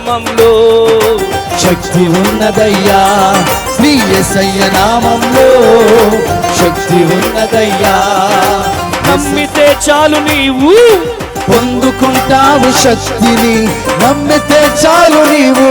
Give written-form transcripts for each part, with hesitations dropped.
నామంలో శక్తి ఉన్నదయ్యా, శ్రీ యేసయ్య నామంలో శక్తి ఉన్నదయ్యా. నమ్మితే చాలు నీవు పొందుకుంటావు శక్తిని, నమ్మితే చాలు నీవు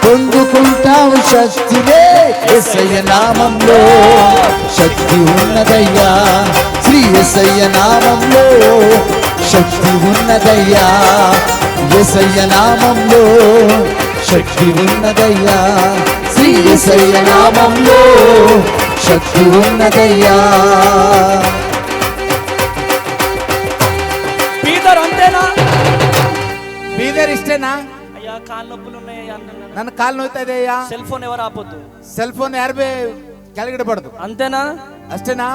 పొందుకుంటావు శక్తినే. యేసయ్య నామంలో శక్తి ఉన్నదయ్యా, శ్రీ యేసయ్య నామంలో శక్తి ఉన్నదయ్యా. యేసయ్య నామంలో శక్తి ఉన్నదయ్యా, శ్రీ యేసయ్య నామంలో శక్తి ఉన్నదయ్యా. పీతర్ అంతేనా? బీదర్ ఇష్టేనా? అయ్యా కాళ్ళు నొప్పులు ఉన్నాయి అంటున్నాడు. ನನ್ನ ಕಾಲು ನೋಯ್ತಾ ಇದೆ ಅಯ್ಯ. సెల్ ఫోన్ ఎవరు ఆపొద్దు. ಸೆಲ್ ಫೋನ್ ಯಾರು ಕೆಳಗಿಡಬಾರ್ದು. అంతేనా? ಅಷ್ಟೇನಾ?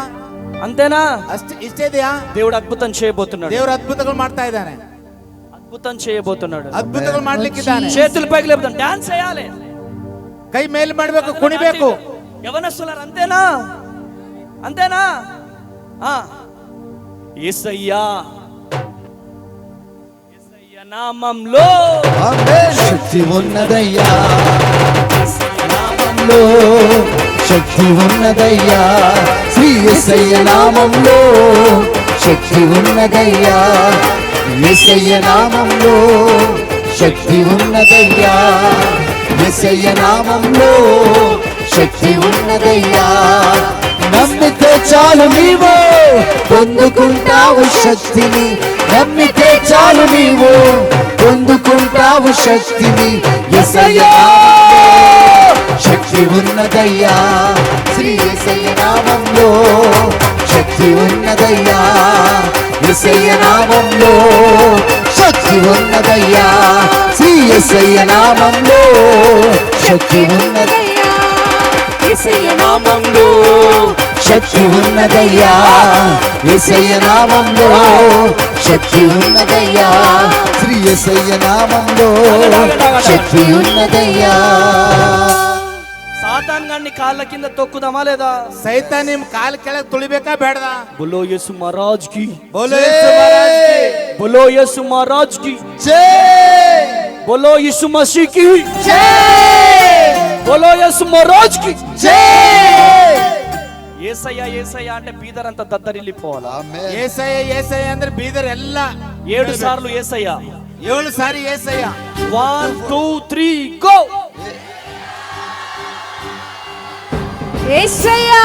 అంతేనా? ಇಷ್ಟೇ ಇದೆಯಾ? దేవుడు అద్భుతం చేయబోతున్నాడు. ದೇವರು ಅದ್ಭುತಗಳು ಮಾಡ್ತಾ ಇದ್ದಾನೆ. అద్భుతం చేయబోతున్నాడు. ಅದ್ಭುತಗಳು ಮಾಡ್ಲಿಕ್ಕಿದ್ದಾನೆ. చేతులు పైకి లేపుతాం, డాన్స్ చేయాలి, ಕೈ ಮೇಲ್ ಮಾಡ್ಬೇಕು, ಕುಣಿಬೇಕು. యవనస్తులారు అంతేనా? అంతేనా? యేసయ్యా యేసయ్య నామంలో శక్తి ఉన్నదయ్యా, యేసయ్య నామంలో శక్తి ఉన్నదయ్యా, శ్రీ యేసయ్య నామంలో శక్తి ఉన్నదయ్యా. యేసయ్య నామంలో శక్తి ఉన్నదయ్యా, యేసయ్య నామంలో శక్తి ఉన్నదయ్యా. నమ్మితే చాలు నీవు పొందుకుంటావు శక్తిని, నమ్మితే చాలు నీవు పొందుకుంటావు శక్తిని. యేసయ్య నామంలో శక్తి ఉన్నదయ్యా, శ్రీ యేసయ్య నామంలో శక్తి ఉన్నదయ్యా. యేసయ్య నామంలో శక్తి ఉన్నదయ్యా, శ్రీ యేసయ్య నామంలో శక్తి ఉన్నదయ్యా. యేసయ్య నామంలో శక్తి ఉన్నదయ్యా, యేసయ్య నామంలో శక్తి ఉన్నదయ్యా, శ్రీ యేసయ్య నామంలో శక్తి ఉన్నదయ్యా. సాతాన్ గాన్ని కాళ్ళ కింద తొక్కుదామా లేదా? ಸೈತಾನ್ ನಿಮ್ ಕಾಲ್ ಕೆಳಗೆ ತುಳಿಬೇಕಾ ಬೇಡವಾ? బోలో యేసు మహారాజ్ కి, ಬೋಲೋ ಯೇಸು ಮಹಾರಾಜ್ ಕಿ, బోలో యేసు మహారాజ్ కి, జై బోలో యేసు మసీహ్ కి, జై బోలో యేసు మహారాజ్ కి. జై. యేసయ్య యేసయ్య అంటే బీదర్ అంతా దద్దరిల్లిపోవాలి. ఆమేన్. ಏಸಯ್ಯ ಏಸಯ್ಯ ಅಂದ್ರೆ ಬೀದರ್ ಎಲ್ಲ 7 సార్లు యేసయ్య. 7 ಸಾರಿ ಏಸಯ್ಯ. 1 2 3 గో. యేసయ్యా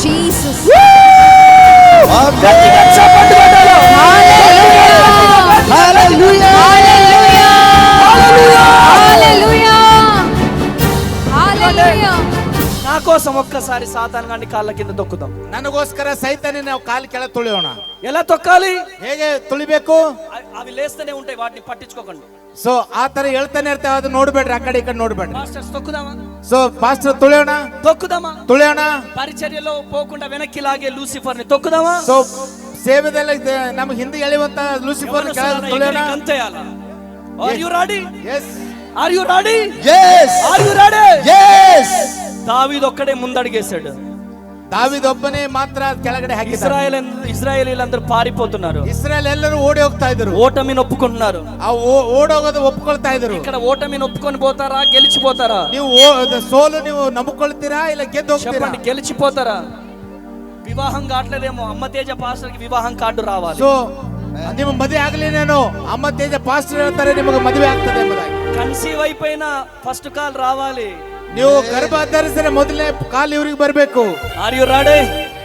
జీసస్ ఆమేన్. హల్లెలూయా. హల్లెలూయా హల్లెలూయా. నా కోసం ఒక్కసారి సాతాన్ గాన్ని కాళ్ళ కింద తొక్కుదాం. ನನಗೋಸ್ಕರ ಸೈತಾನಿನ ನಾವು ಕಾಲ್ ಕೆಳಗೆ ತುಳಿಯೋಣ. ఎలా తొక్కాలి? ಹೇಗೆ ತುಳಿಬೇಕು? అవి లేస్తూనే ఉంటాయి, వాటిని పట్టించుకోకండి. ಸೊ ಆ ತರ ಹೇಳ್ತಾನೆ ಇರ್ತೇವೆ, ಅದು ನೋಡ್ಬೇಡ್ರಿ, ಆ ಕಡೆ ಈ ಕಡೆ ನೋಡ್ಬೇಡ್ರಿ. మాస్టర్స్ తొక్కుదామా? ಸೊ ಪಾಸ್ಟರ್ ತುಳಿಯೋಣ, తొక్కుదామా? ತುಳಿಯೋಣ. పరిచర్యలో పోకుండా వెనక్కి లాగే లూసిఫర్ ని తొక్కుదామా? ಸೊ ಸೇವೆದಲ್ಲಿ ನಮ್ಗೆ ಹಿಂದೆ ಎಳೆಯುವಂತ ಲೂಸಿಫರ್ ತುಳಿಯೋಣ. Are you ready? Yes, Are you ready? Yes. Are you ready? Yes. దావీదు ఒక్కడే ముందడిగేశాడు. దావీదొబ్బనే మాత్ర ಕೆಳಗಡೆ ಹಾಕಿದ್ದಾರೆ. ఇశ్రాయేలీలందరూ పారిపోతున్నారు. ಇಸ್ರಾಯೇಲ್ ಎಲ್ಲರೂ ಓಡಿ ಹೋಗ್ತಾ ಇದ್ರು, ఓటమిని ఒప్పుకుంటున్నారు. ಆ ಓಡೋಗೋದು ಒಪ್ಕೊಳ್ತಾ ಇದ್ರು. ఇక్కడ ఓటమిని ఒప్పుకొని పోతారా, గెలిచిపోతారా? ನೀವು ಸೋಲು ನೀವು ನಂಬಿಕೊಳ್ತೀರಾ ಇಲ್ಲ ಗೆದ್ದು ಹೋಗ್ತೀರಾ? చెప్పండి, గెలిచిపోతారా? వివాహం కావట్లేదేమో, అమ్మ తేజ పాస్టర్కి వివాహం కార్డు రావాలి. ಸೊ ನಿಮ್ಮ ಮದುವೆ ಆಗಲಿನೇನೋ, ಅಮ್ಮ ತೇಜ ಪಾಸ್ಟರ್ ಹೇಳ್ತಾರೆ ನಿಮಗೆ ಮದುವೆ ಆಗ್ತದೆ ಎಂಬುದಾಗಿ. కన్సీవ్ అయిపోయినా ఫస్ట్ కాల్ రావాలి. ನೀವು ಗರ್ಭ ಧರಿಸಿದ್ರೆ ಮೊದಲನೇ ಕಾಲ್ ಇವ್ರಿಗೆ ಬರಬೇಕು. Are you ready?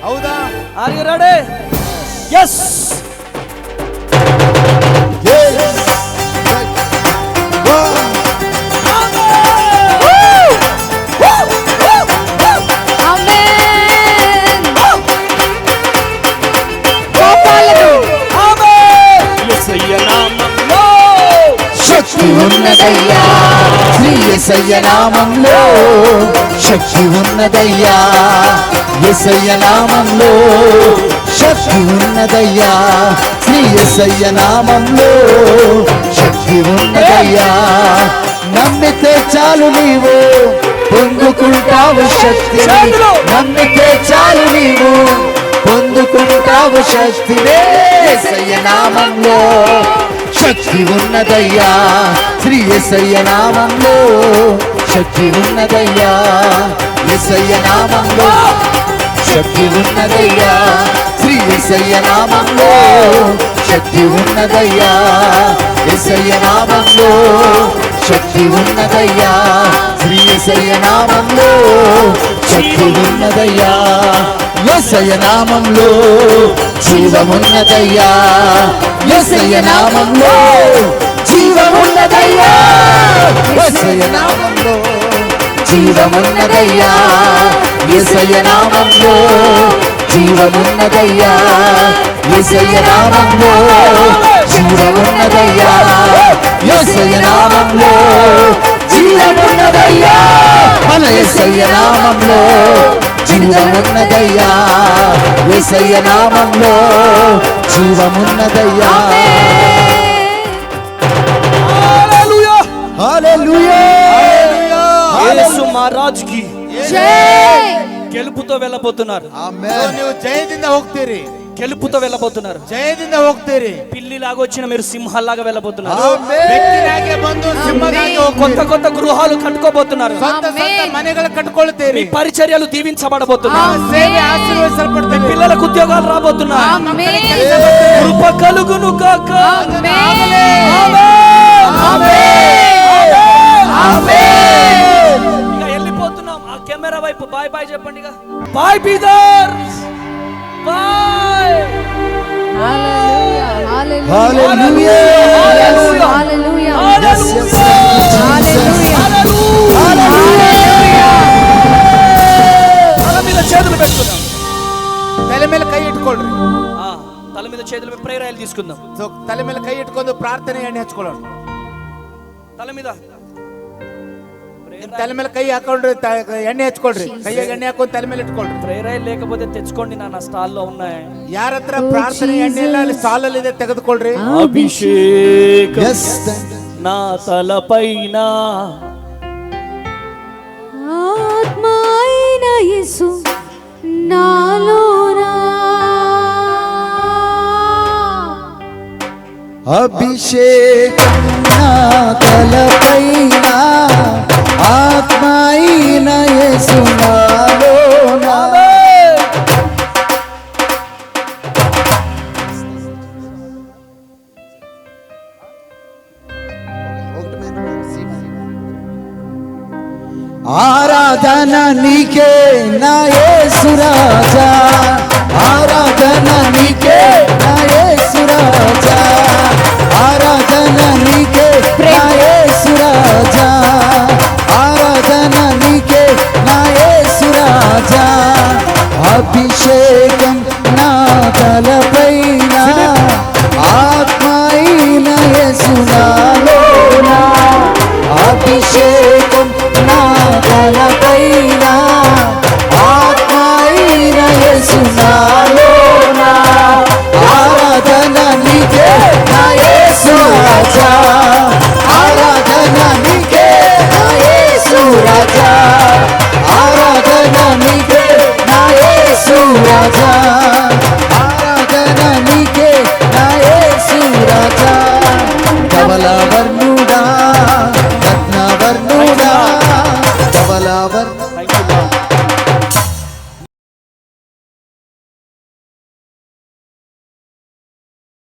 ಹೌದಾ? Are you ready? yes. Yes. ఆమేన్. గోపాలను యేసయ్య నామములో శక్తి ఉన్నదయ్యా, శ్రీ యేసయ్య నామంలో శక్తి ఉన్నదయ్యా, యేసయ్య నామంలో శక్తి ఉన్నదయ్యా, శ్రీ యేసయ్య నామంలో శక్తి ఉన్నదయ్యా. నమ్మితే చాలు నీవు పొందుకుంటావు శక్తిని. నమ్మితే చాలు నీవు పొందుకుంటావు శక్తినే. యేసయ్య నామంలో శక్తి ఉన్నదయ్యా, శ్రీ యేసయ్య నామంలో శక్తి ఉన్నదయ్యా. యేసయ్య నామంలో శక్తి ఉన్నదయ్యా, శ్రీ యేసయ్య నామంలో శక్తి ఉన్నదయ్యా. యేసయ్య నామంలో శక్తి ఉన్నదయ్యా, శ్రీ యేసయ్య నామంలో శక్తి ఉన్నదయ్యా. యేసయ్య నామంలో జీవమున్నదయ్యా, యేసయ్య నామంలో జీవమున్నదయ్యా. యేసయ్య నామంలో జీవమున్నదయ్యా, యేసయ్య నామంలో జీవమున్నదయ్యా. యేసయ్య నామంలో జీవమున్నదయ్యా, యేసయ్య నామంలో జీవమున్నదయ్యా. మన యేసయ్య నామంలో జీవమున్నదయ్యా, యేసయ్య నామంలో జీవమున్నదయ్యా. హల్లెలూయా. హల్లెలూయా. యేసు మహారాజ్కి జై. గెలుపుతో వెళ్ళబోతున్నారు. ఆమేన్. ನೀವು ಜಯದಿಂದ ಹೋಗ್ತೀರಿ, గెలుపుతో వెళ్ళబోతున్నారు. ಜಯದಿಂದ ಹೋಗ್ತೀರಿ. పిల్లిలాగా వచ్చిన మీరు సింహాల్లాగా వెళ్ళబోతున్నారు. ವ್ಯಕ್ತಿಯಾಗಿ ಬಂದು ಸಿಂಹದಾಗಿ కొత్త ಹೋಗ್ತೀರಿ. కొత్త గృహాలు కట్టుకోబోతున్నారు. ಸ್ವಂತ ಸ್ವಂತ ಮನೆಗಳು ಕಟ್ಕೊಳ್ತೀರಿ. మీ పరిచర్యలు దీవించబడబోతున్నారు. ಸೇವೆ ಆಶೀರ್ವದಿಸಲ್ಪಡ್ತೀರಿ. పిల్లలకు ఉద్యోగాలు రాబోతున్నారు. ఆమేన్. కృప కలుగును గాక. ఆమేన్. ఇక వెళ్ళిపోతున్నాం. ఆ కెమెరా వైపు బాయ్ బాయ్ చెప్పండి. ఇక బాయ్ బీదర్, బాయ్. హల్లెలూయా. హల్లెలూయా. హల్లెలూయా. హల్లెలూయా. Yes, yes, yes. హల్లెలూయా. హల్లెలూయా. తల మీద చేతులు పెట్టుకుందాం. ತಲೆ ಮೇಲೆ ಕೈ ಇಟ್ಕೊಳ್ರಿ. ఆ, తల మీద చేతులు పెట్టి ప్రేరాయలు తీసుకుందాం. ಸೊ, ತಲೆ ಮೇಲೆ ಕೈ ಇಟ್ಕೊಂಡು ಪ್ರಾರ್ಥನೆ ಎಣ್ಣೆ ಹಚ್ಕೊಳ್ಳೋಣ. తల మీద ತಲೆ ಮೇಲೆ ಕೈ ಹಾಕೊಂಡ್ರಿ, ಎಣ್ಣೆ ಹಚ್ಕೊಳ್ರಿ. ಕೈಯಾಗ ಎಣ್ಣೆ ಹಾಕೊಂಡು ತಲೆ ಮೇಲೆ ಇಟ್ಕೊಳ್ರಿ. ప్రేరాయలు లేకపోతే తెచ్చుకోండి, నా స్టాల్లో ఉన్నాయి. ಯಾರ ಹತ್ರ ಪ್ರಾರ್ಥನೆ ಎಣ್ಣೆ ಇಲ್ಲ ಅಲ್ಲಿ ಸಾಲಲ್ಲಿ ಇದೆ, ತೆಗೆದುಕೊಳ್ರಿ. అభిషేకం Yes. నా తలపైన, ఆత్మ అయిన యేసు నాలోనా. అభిషేకం నా తలపైన, ఆత్మ అయిన యేసు నాలోన. ఆరాధన నీకే నా యేసు రాజా, ఆరాధన నీకే నా యేసు రాజా, ఆరాధన నీకే నా యేసు రాజా, ఆరాధన నీకే నా యేసు రాజా. అభిషేకం నా తలపైన, ఆత్మ అయిన యేసు నాలోన. అభిషేకం నా తలపైన, ఆత్మ అయిన యేసు నాలోన. ఆరాధన నీకే నా యేసు రాజా, ఆరాధన నీకే నా యేసు రాజా, ఆరాధన నీకే నా యేసు రాజా, ఆరాధన నీకే నా యేసు రాజా. ధవల వర్ణుడా, రత్న వర్ణుడా, ధవల వర్ణుడా.